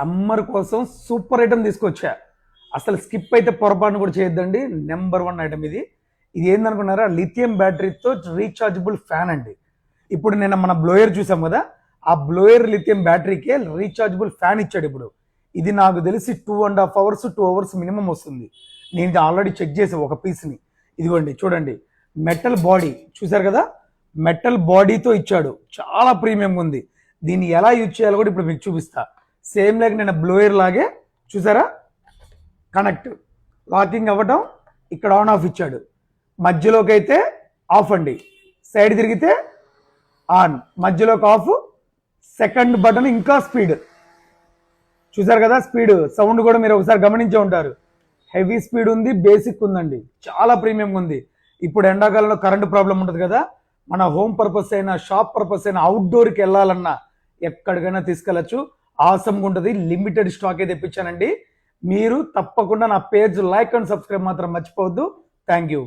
Summer కోసం super item తీసుకొచ్చా. అసలు స్కిప్ అయితే పొరపాటును కూడా చేయొద్దండి. నెంబర్ 1 ఐటమ్ ఇది. ఇది ఏందనుకున్నారా, లిథియం బ్యాటరీతో రీఛార్జబుల్ ఫ్యాన్ అండి. ఇప్పుడు నేను మన బ్లోయర్ చూసాం కదా, ఆ బ్లోయర్ లిథియం బ్యాటరీకే రీఛార్జబుల్ ఫ్యాన్ ఇచ్చాడు. ఇప్పుడు ఇది నాకు తెలిసి 2.5 అవర్స్ 2 అవర్స్ మినిమం వస్తుంది. నేను ఆల్రెడీ చెక్ చేసా ఒక పీస్ని. ఇదిగోండి చూడండి, మెటల్ బాడీ చూసారు కదా, మెటల్ బాడీతో ఇచ్చాడు. చాలా ప్రీమియం ఉంది. దీన్ని ఎలా యూజ్ చేయాలో కూడా ఇప్పుడు మీకు చూపిస్తా. సేమ్ లైక్ నేను బ్లోయర్ లాగే చూసారా, కనెక్ట్ లాకింగ్ అవ్వటం, ఇక్కడ ఆన్ ఆఫ్ ఇచ్చాడు. మధ్యలోకి అయితే ఆఫ్ అండి, సైడ్ తిరిగితే ఆన్, మధ్యలోకి ఆఫ్. సెకండ్ బటన్ ఇంకా స్పీడ్ చూసారు కదా, స్పీడ్ సౌండ్ కూడా మీరు ఒకసారి గమనించే ఉంటారు. హెవీ స్పీడ్ ఉంది, బేసిక్ ఉందండి, చాలా ప్రీమియం ఉంది. ఇప్పుడు ఎండాకాలంలో కరెంట్ ప్రాబ్లం ఉంటుంది కదా, మన హోమ్ పర్పస్ అయినా షాప్ పర్పస్ అయినా అవుట్డోర్కి వెళ్ళాలన్నా ఎక్కడికైనా తీసుకెళ్ళచ్చు. ఆసమ్గా ఉంటుంది. లిమిటెడ్ స్టాకే తెప్పించానండి. మీరు తప్పకుండా నా పేజ్ లైక్ అండ్ సబ్స్క్రైబ్ మాత్రం మర్చిపోవద్దు. Thank you.